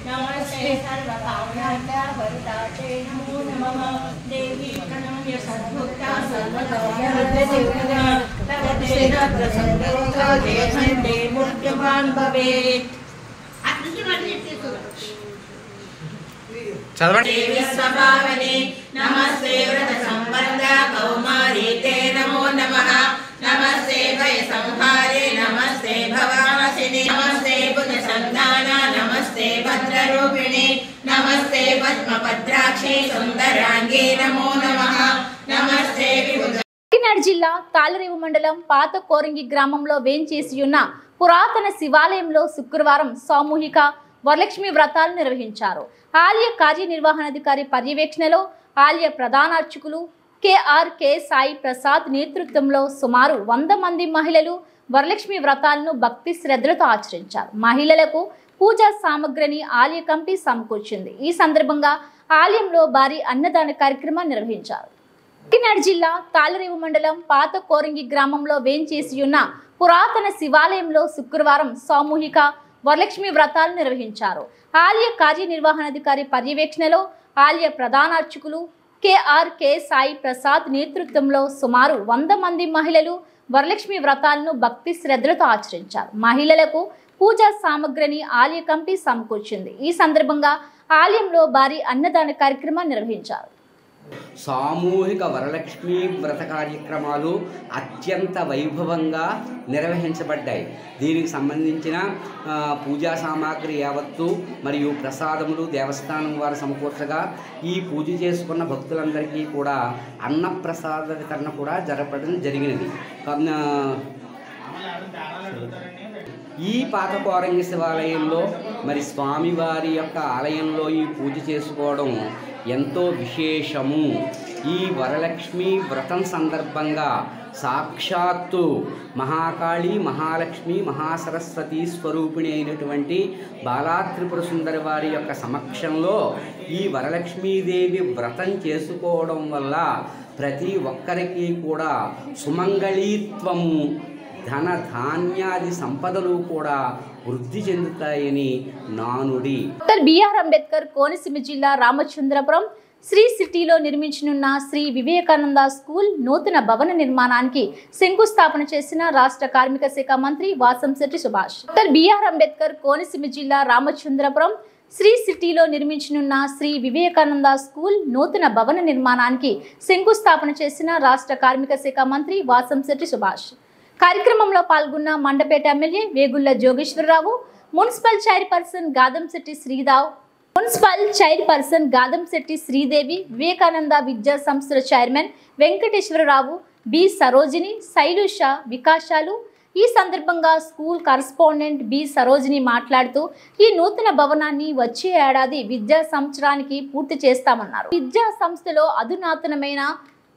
नमस्ते सर्वकामनार्था वरदाते नमो नमः देवी प्रणम्य सद्भक्ता सर्वकामनार्था तव तेन प्रसन्नता देहन्ते मुक्तवान् भवेत् देवी स्वभावने नमस्ते व्रत संबंध कौमारी ते नमो नमः नमस्ते भय संहारे नमस्ते भवासिने नमस्ते बुध संधान नमस्ते भद्ररूपिणे नमस्ते पद्मभद्राक्षे सुंदरांगे नमो नमः नमस्ते
కాకినాడ జిల్లా తాళరేవు మండలం పాత కోరంగి గ్రామంలో వేంచేసి ఉన్న పురాతన శివాలయంలో శుక్రవారం సామూహిక వరలక్ష్మి వ్రతాలు నిర్వహించారు. ఆలయ కార్యనిర్వహణాధికారి పర్యవేక్షణలో ఆలయ ప్రధాన అర్చకులు కె సాయి ప్రసాద్ నేతృత్వంలో సుమారు 100 మంది మహిళలు వరలక్ష్మి వ్రతాలను భక్తి శ్రద్ధలతో ఆచరించారు. మహిళలకు పూజా సామగ్రిని ఆలయ కమిటీ సమకూర్చింది. ఈ సందర్భంగా ఆలయంలో భారీ అన్నదాన కార్యక్రమాన్ని నిర్వహించారు. కాకినాడ జిల్లా తాళరేవు మండలం పాత కోరంగి గ్రామంలో వేంచేసి ఉన్న పురాతన శివాలయంలో శుక్రవారం సామూహిక వరలక్ష్మి వ్రతాలు నిర్వహించారు. ఆలయ కార్యనిర్వహణాధికారి పర్యవేక్షణలో ఆలయ ప్రధాన అర్చకులు కె సాయి ప్రసాద్ నేతృత్వంలో సుమారు 100 మంది మహిళలు వరలక్ష్మి వ్రతాలను భక్తి శ్రద్ధలతో ఆచరించారు. మహిళలకు పూజా సామగ్రిని ఆలయ కమిటీ సమకూర్చింది. ఈ సందర్భంగా ఆలయంలో భారీ అన్నదాన కార్యక్రమాన్ని నిర్వహించారు.
సామూహిక వరలక్ష్మి వ్రత కార్యక్రమాలు అత్యంత వైభవంగా నిర్వహించబడ్డాయి. దీనికి సంబంధించిన పూజా సామాగ్రి యావత్తు మరియు ప్రసాదములు దేవస్థానం వారు సమకూర్చగా ఈ పూజ చేసుకున్న భక్తులందరికీ కూడా అన్నప్రసాద వితరణ కూడా జరపడం జరిగినది. ఈ పాత కోరంగి శివాలయంలో మరి స్వామివారి యొక్క ఆలయంలో ఈ పూజ చేసుకోవడం ఎంతో విశేషము. ఈ వరలక్ష్మి వ్రతం సందర్భంగా సాక్షాత్తు మహాకాళి, మహాలక్ష్మి, మహాసరస్వతి స్వరూపిణి అయినటువంటి బాలాత్రిపుర సుందరి వారి యొక్క సమక్షంలో ఈ వరలక్ష్మీదేవి వ్రతం చేసుకోవడం వల్ల ప్రతి ఒక్కరికి కూడా సుమంగళీత్వము, ధన ధాన్యాది సంపదలు కూడా వృద్ధి చెందుతాయని నానుడి.
డాక్టర్ బిఆర్ అంబేద్కర్ కోనసీమ జిల్లా రామచంద్రపురం శ్రీ సిటీలో నిర్మించనున్న శ్రీ వివేకానంద స్కూల్ నూతన భవన నిర్మాణానికి శంకుస్థాపన చేసిన రాష్ట్ర కార్మిక శాఖ మంత్రి వాసంశెట్టి సుభాష్. డాక్టర్ బిఆర్ అంబేద్కర్ కోనసీమ జిల్లా రామచంద్రపురం శ్రీ సిటీలో నిర్మించనున్న శ్రీ వివేకానంద స్కూల్ నూతన భవన నిర్మాణానికి శంకుస్థాపన చేసిన రాష్ట్ర కార్మిక శాఖ మంత్రి వాసంశెట్టి సుభాష్. కార్యక్రమంలో పాల్గొన్న Mandapeta MLA Vegulla Jogeswara Rao, municipal chairperson Gadamsetti Sri Rao, municipal chairperson Gadamsetti Sridevi, Vivekananda విద్యా సంస్థల చైర్మన్ వెంకటేశ్వరరావు, బి సరోజిని, శైలుష, వికాసాలు. ఈ సందర్భంగా స్కూల్ కరస్పాండెంట్ బి సరోజిని మాట్లాడుతూ ఈ నూతన భవనాన్ని వచ్చే ఏడాది విద్యా సంవత్సరానికి పూర్తి చేస్తామన్నారు. విద్యా సంస్థలో అధునాతనమైన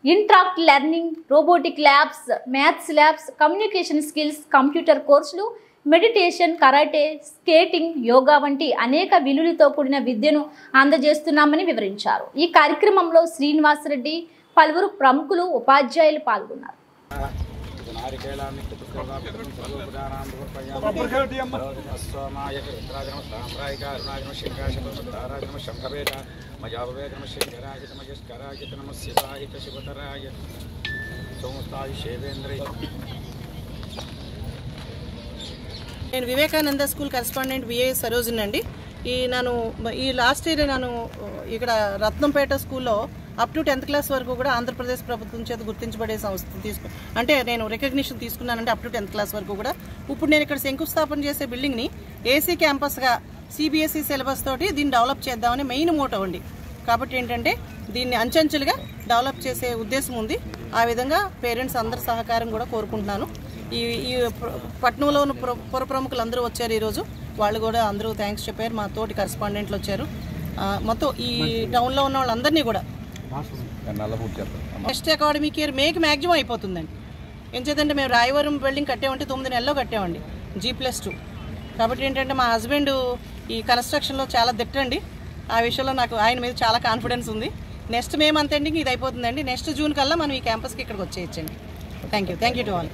interact learning, robotic labs, maths labs, communication skills, computer కోర్సులు, మెడిటేషన్, కరాటే, స్కేటింగ్, యోగా వంటి అనేక విలువలతో కూడిన విద్యను అందజేస్తున్నామని వివరించారు. ఈ కార్యక్రమంలో శ్రీనివాసరెడ్డి, పలువురు ప్రముఖులు, ఉపాధ్యాయులు పాల్గొన్నారు.
నేను Vivekananda school correspondent VA Sarojini అండి. ఈ లాస్ట్ ఇయర్ నేను ఇక్కడ రత్నంపేట స్కూల్లో అప్ టు 10th క్లాస్ వరకు కూడా ఆంధ్రప్రదేశ్ ప్రభుత్వం చేత గుర్తించబడే సంస్థ అంటే నేను రికగ్నిషన్ తీసుకున్నానంటే అప్ టు 10th క్లాస్ వరకు కూడా. ఇప్పుడు నేను ఇక్కడ శంకుస్థాపన చేసే బిల్డింగ్ని ఏసీ క్యాంపస్గా సిబిఎస్ఈ సిలబస్ తోటి దీన్ని డెవలప్ చేద్దామని మెయిన్ మోటో అండి. కాబట్టి ఏంటంటే దీన్ని అంచెంచెలుగా డెవలప్ చేసే ఉద్దేశం ఉంది. ఆ విధంగా పేరెంట్స్ అందరి సహకారం కూడా కోరుకుంటున్నాను. ఈ పట్నంలో ఉన్న పుర ప్రముఖులు అందరూ వచ్చారు ఈరోజు. వాళ్ళు కూడా అందరూ థ్యాంక్స్ చెప్పారు. మా తోటి కరెస్పాండెంట్లు వచ్చారు. మొత్తం ఈ టౌన్లో ఉన్న వాళ్ళందరినీ కూడా నెక్స్ట్ అకాడమిక్ ఇయర్ మేకి మ్యాక్సిమం అయిపోతుందండి. ఏం చేద్దంటే మేము రాయవరం బిల్డింగ్ కట్టామంటే 9 నెలల్లో కట్టామండి, G+2. కాబట్టి ఏంటంటే మా హస్బెండ్ ఈ కన్స్ట్రక్షన్లో చాలా దిట్టండి. ఆ విషయంలో నాకు ఆయన మీద చాలా కాన్ఫిడెన్స్ ఉంది. నెక్స్ట్ మే మంత్ ఎండింగ్ ఇది అయిపోతుందండి. నెక్స్ట్ జూన్ కల్లా మనం ఈ క్యాంపస్కి ఇక్కడికి వచ్చేయచ్చండి. Thank you to all.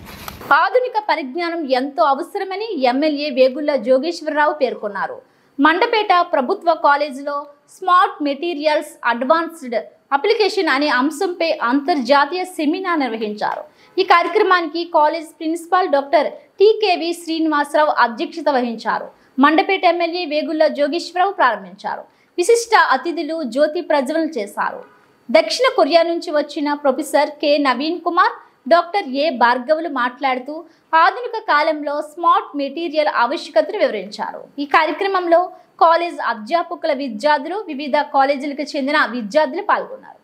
ఆధునిక పరిజ్ఞానం ఎంతో అవసరమని ఎమ్మెల్యే వేగుళ్ల జోగేశ్వరరావు పేర్కొన్నారు. మండపేట ప్రభుత్వ కాలేజీలో స్మార్ట్ మెటీరియల్స్ అడ్వాన్స్డ్ అప్లికేషన్ అనే అంశంపై అంతర్జాతీయ సెమినార్ నిర్వహించారు. ఈ కార్యక్రమానికి college principal doctor T K V Srinivasarao అధ్యక్షత వహించారు. మండపేట ఎమ్మెల్యే వేగుళ్ల జోగేశ్వరరావు ప్రారంభించారు. విశిష్ట అతిథులు జ్యోతి ప్రజ్వలన చేశారు. దక్షిణ కొరియా నుంచి వచ్చిన professor K Naveen Kumar, doctor A Bhargavulu మాట్లాడుతూ ఆధునిక కాలంలో స్మార్ట్ మెటీరియల్ ఆవశ్యకతను వివరించారు. ఈ కార్యక్రమంలో కాలేజ్ అధ్యాపకుల విద్యార్థులు, వివిధ కాలేజీలకు చెందిన విద్యార్థులు పాల్గొన్నారు.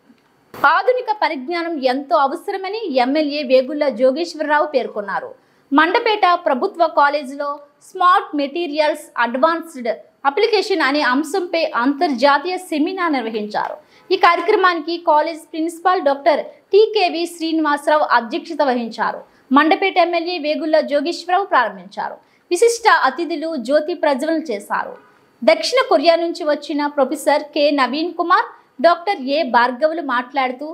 ఆధునిక పరిజ్ఞానం ఎంతో అవసరమని ఎమ్మెల్యే వేగుళ్ల జోగేశ్వరరావు పేర్కొన్నారు. మండపేట ప్రభుత్వ కాలేజీలో స్మార్ట్ మెటీరియల్స్ అడ్వాన్స్డ్ అప్లికేషన్ అనే అంశంపై అంతర్జాతీయ సెమినార్ నిర్వహించారు. ఈ కార్యక్రమానికి college principal doctor T K V Srinivasarao అధ్యక్షత వహించారు. మండపేట ఎమ్మెల్యే వేగుళ్ల జోగేశ్వరరావు ప్రారంభించారు. విశిష్ట అతిథులు జ్యోతి ప్రజ్వలన చేశారు. దక్షిణ కొరియా నుంచి వచ్చిన professor K Naveen Kumar, doctor A Bhargavulu మాట్లాడుతూ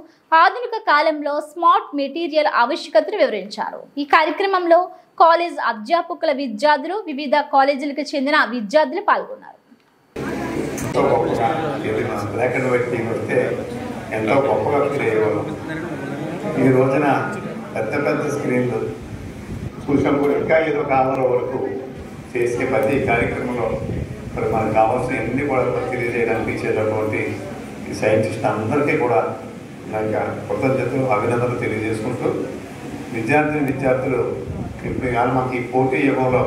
ఆధునిక కాలంలో స్మార్ట్ మెటీరియల్ ఆవశ్యకతను వివరించారు. ఈ కార్యక్రమంలో కాలేజ్ అధ్యాపకుల విద్యార్థులు, వివిధ కాలేజీలకు చెందిన విద్యార్థులు పాల్గొన్నారు.
బ్లాక్ అండ్ వైట్ టీవీ వస్తే ఎంతో గొప్పగా ఫీల్ అయ్యేవాళ్ళం. ఈ రోజున పెద్ద పెద్ద స్క్రీన్లు చూసినప్పుడు ఇంకా ఏదో కావాలో వరకు చేసే ప్రతి కార్యక్రమంలో మరి మనకు కావాల్సిన ఎన్ని కూడా తెలియజేయడానికి ఇచ్చేటటువంటి ఈ సైంటిస్ట్ అందరికీ కూడా నాకు కృతజ్ఞతలు, అభినందనలు తెలియజేసుకుంటూ విద్యార్థులు ఇప్పుడు కానీ మాకు ఈ పోటీ యుగంలో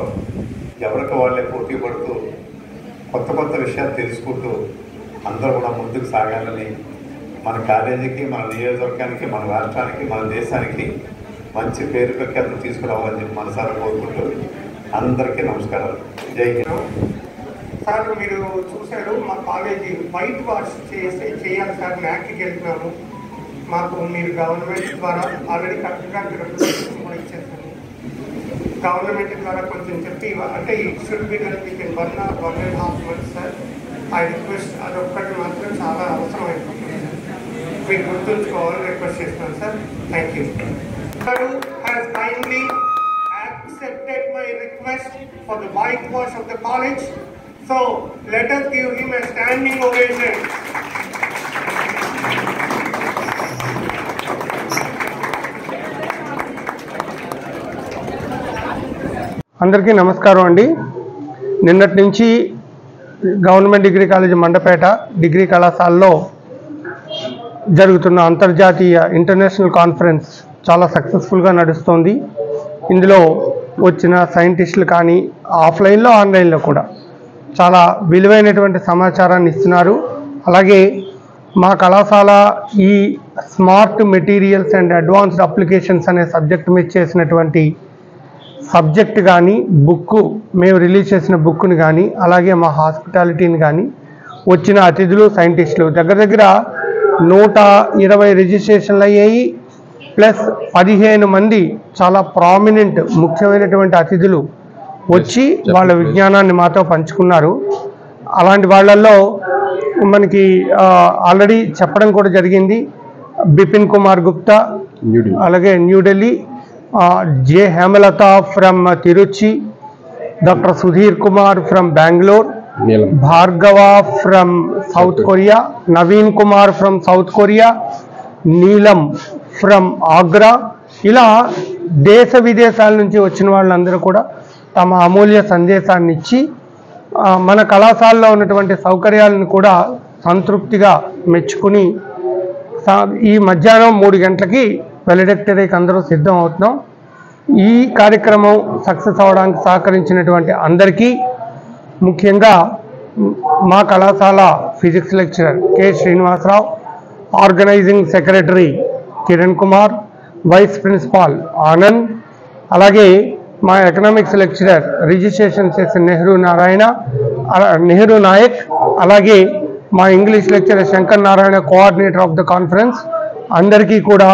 ఎవరికి వాళ్ళే పోటీ పడుతూ కొత్త విషయాలు తెలుసుకుంటూ అందరూ కూడా ముందుకు సాగాలని, మన కాలేజీకి, మన నియోజకవర్గానికి, మన రాష్ట్రానికి, మన దేశానికి మంచి పేరు ప్రఖ్యాతులు తీసుకురావాలని చెప్పి మనసారా కోరుకుంటూ అందరికీ నమస్కారాలు. జై హింద్.
సార్ మీరు చూశారు మా కాలేజీ వైట్ వాష్ చేయాలి సార్, మ్యాక్కి వెళ్తున్నాము. మాకు మీరు గవర్నమెంట్ ద్వారా ఆల్రెడీ కరెక్ట్గా రిప్రజెంటేషన్ కూడా ఇచ్చేసాను. గవర్నమెంట్ ద్వారా కొంచెం చెప్పి అంటే it should be done with in 1.5 months sir. I request అదొక్కటి మాత్రం చాలా అవసరం అయిపోతుంది సార్. మీరు గుర్తుంచుకోవాలని రిక్వెస్ట్ చేస్తున్నాను sir. Thank you. has kindly accepted my request for the whitewash of the college. So let us give him a standing ovation.
అందరికీ నమస్కారం అండి. నిన్నటి నుంచి government degree college Mandapeta degree కళాశాలలో జరుగుతున్న అంతర్జాతీయ ఇంటర్నేషనల్ కాన్ఫరెన్స్ చాలా సక్సెస్ఫుల్గా నడుస్తుంది. ఇందులో వచ్చిన సైంటిస్టులు కానీ ఆఫ్లైన్లో ఆన్లైన్లో కూడా చాలా విలువైనటువంటి సమాచారాన్ని ఇస్తున్నారు. అలాగే మా కళాశాల ఈ smart materials and advanced applications అనే సబ్జెక్ట్ మీద చేసినటువంటి సబ్జెక్ట్ కానీ బుక్ మేము రిలీజ్ చేసిన బుక్ని కానీ అలాగే మా హాస్పిటాలిటీని కానీ వచ్చిన అతిథులు సైంటిస్టులు దగ్గర 120 రిజిస్ట్రేషన్లు అయ్యాయి. ప్లస్ 15 మంది చాలా ప్రామినెంట్ ముఖ్యమైనటువంటి అతిథులు వచ్చి వాళ్ళ విజ్ఞానాన్ని మాతో పంచుకున్నారు. అలాంటి వాళ్ళల్లో మనకి ఆల్రెడీ చెప్పడం కూడా జరిగింది. బిపిన్ కుమార్ గుప్తా, అలాగే New Delhi, J Hemalatha from Tiruchi, doctor Sudhir Kumar from Bengaluru, Bhargava from South Korea, Naveen Kumar from South Korea, Neelam from Agra. ఇలా దేశ విదేశాల నుంచి వచ్చిన వాళ్ళందరూ కూడా తమ అమూల్య సందేశాన్ని ఇచ్చి మన కళాశాలలో ఉన్నటువంటి సౌకర్యాలను కూడా సంతృప్తిగా మెచ్చుకుని ఈ మధ్యాహ్నం 3 గంటలకి వెలిడెక్టరీకి అందరూ సిద్ధం అవుతున్నాం. ఈ కార్యక్రమం సక్సెస్ అవడానికి సహకరించినటువంటి అందరికీ, ముఖ్యంగా మా కళాశాల physics lecturer K Srinivasarao, organising secretary Kiran Kumar, vice principal Anand, అలాగే మా ఎకనామిక్స్ లెక్చరర్ రిజిస్ట్రేషన్ చేసిన నెహ్రూ నాయక్, అలాగే మా English lecturer Shankar Narayana, coordinator of the conference, అందరికీ కూడా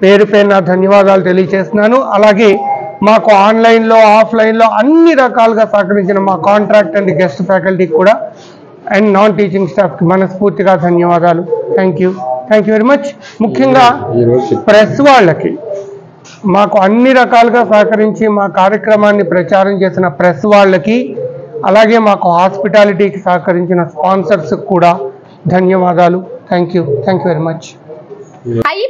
పేరు పేరున ధన్యవాదాలు తెలియజేస్తున్నాను. అలాగే మాకు ఆన్లైన్లో ఆఫ్లైన్లో అన్ని రకాలుగా సహకరించిన మా కాంట్రాక్ట్ అండ్ గెస్ట్ ఫ్యాకల్టీకి కూడా అండ్ నాన్ టీచింగ్ స్టాఫ్కి మనస్ఫూర్తిగా ధన్యవాదాలు. Thank you very much. ముఖ్యంగా ప్రెస్ వాళ్ళకి, మాకు అన్ని రకాలుగా సహకరించి మా కార్యక్రమాన్ని ప్రచారం చేసిన ప్రెస్ వాళ్ళకి, అలాగే మాకు హాస్పిటాలిటీకి సహకరించిన స్పాన్సర్స్ కూడా ధన్యవాదాలు. Thank you very much.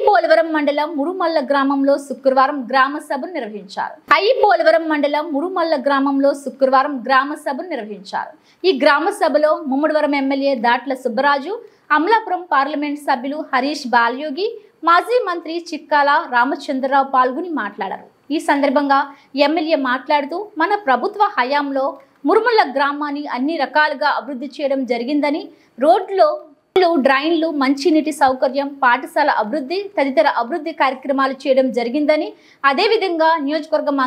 Polavaram మండలం మురుమల్ల గ్రామంలో శుక్రవారం గ్రామ సభను నిర్వహించారు. పోలవరం మండలం మురుమల్ల గ్రామంలో శుక్రవారం గ్రామ సభను నిర్వహించారు. ఈ గ్రామ సభలో ముమ్మడివరం ఎమ్మెల్యే దాట్ల సుబ్బరాజు, అమలాపురం పార్లమెంట్ సభ్యులు హరీష్ బాలయోగి, మాజీ మంత్రి చిక్కాల రామచంద్రరావు పాల్గొని మాట్లాడారు. ఈ సందర్భంగా ఎమ్మెల్యే మాట్లాడుతూ మన ప్రభుత్వ హయాంలో మురుమల్ల గ్రామాన్ని అన్ని రకాలుగా అభివృద్ధి చేయడం జరిగిందని, రోడ్లు, డ్రైన్లు, మంచినీటి సౌకర్యం, పాఠశాల అభివృద్ధి తదితర అభివృద్ధి కార్యక్రమాలు చేయడం జరిగిందని, అదేవిధంగా నియోజకవర్గం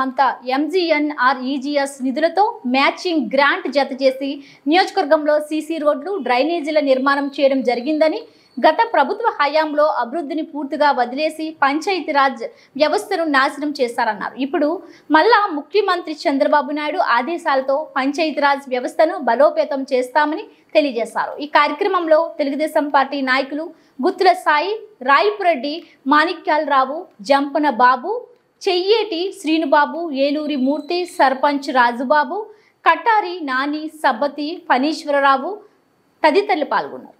అంతా ఎంజీఎన్ఆర్ఈజీఎస్ నిధులతో మ్యాచింగ్ గ్రాంట్ జత చేసి నియోజకవర్గంలో సీసీ రోడ్లు, డ్రైనేజీల నిర్మాణం చేయడం జరిగిందని, గత ప్రభుత్వ హయాంలో అభివృద్ధిని పూర్తిగా వదిలేసి పంచాయతీరాజ్ వ్యవస్థను నాశనం చేశారన్నారు. ఇప్పుడు మళ్ళా ముఖ్యమంత్రి చంద్రబాబు నాయుడు ఆదేశాలతో పంచాయతీరాజ్ వ్యవస్థను బలోపేతం చేస్తామని తెలియజేశారు. ఈ కార్యక్రమంలో తెలుగుదేశం పార్టీ నాయకులు గుత్తుల సాయి, రాయిపురెడ్డి, మాణిక్యాలరావు, జంపన బాబు, చెయ్యేటి శ్రీనుబాబు, ఏలూరి మూర్తి, సర్పంచ్ రాజుబాబు, కటారి నాని, సబ్బతి, ఫణీశ్వరరావు తదితరులు పాల్గొన్నారు.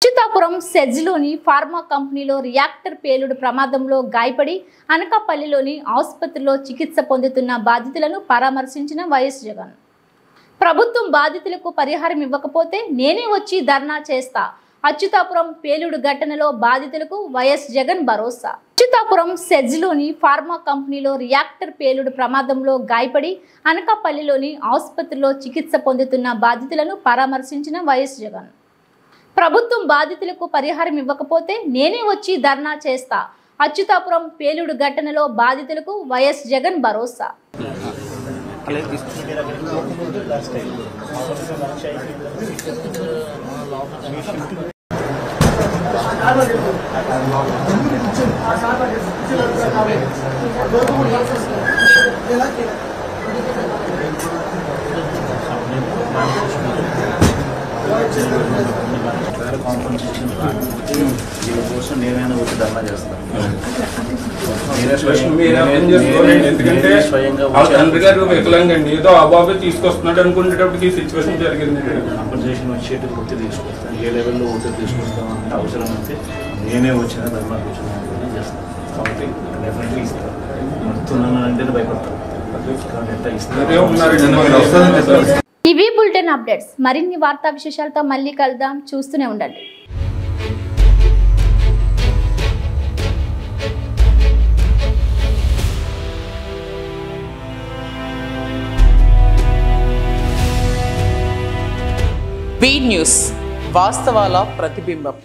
అచ్యుతాపురం సెజ్లోని ఫార్మా కంపెనీలో రియాక్టర్ పేలుడు ప్రమాదంలో గాయపడి అనకాపల్లిలోని ఆసుపత్రిలో చికిత్స పొందుతున్న బాధితులను పరామర్శించిన వైఎస్ జగన్. ప్రభుత్వం బాధితులకు పరిహారం ఇవ్వకపోతే నేనే వచ్చి ధర్నా చేస్తా. అచ్యుతాపురం పేలుడు ఘటనలో బాధితులకు వైఎస్ జగన్ భరోసా. అచ్యుతాపురం సెజ్లోని ఫార్మా కంపెనీలో రియాక్టర్ పేలుడు ప్రమాదంలో గాయపడి అనకాపల్లిలోని ఆసుపత్రిలో చికిత్స పొందుతున్న బాధితులను పరామర్శించిన వైఎస్ జగన్. ప్రభుత్వం బాధితులకు పరిహారం ఇవ్వకపోతే నేనే వచ్చి ధర్నా చేస్తా. అచ్యుతాపురం పేలుడు ఘటనలో బాధితులకు వైఎస్ జగన్ భరోసా.
ఎందుకంటే తండ్రి గారు వికలాంగండి, ఏదో అబాబే తీసుకొస్తున్నాడు అనుకునేటప్పటికి ఈ సిచ్యువేషన్ జరిగింది.
కంపన్సేషన్ వచ్చేటప్పుడు ఒత్తిడి తీసుకొస్తాను, ఏ లెవెల్లో ఒత్తిడి తీసుకొస్తాం అంటే అవసరం అయితే నేనే వచ్చిన ధర్మా కూర్చొని చేస్తాను. కాబట్టి డెఫినెట్లీ ఇస్తాను. వస్తున్నాను అంటే భయపడతాను.
ఇవి బులెటిన్ అప్డేట్స్. మరిన్ని వార్తా విశేషాలతో మళ్ళీ కలుద్దాం. చూస్తూనే ఉండండి.
బీ న్యూస్, వాస్తవాల ప్రతిబింబం.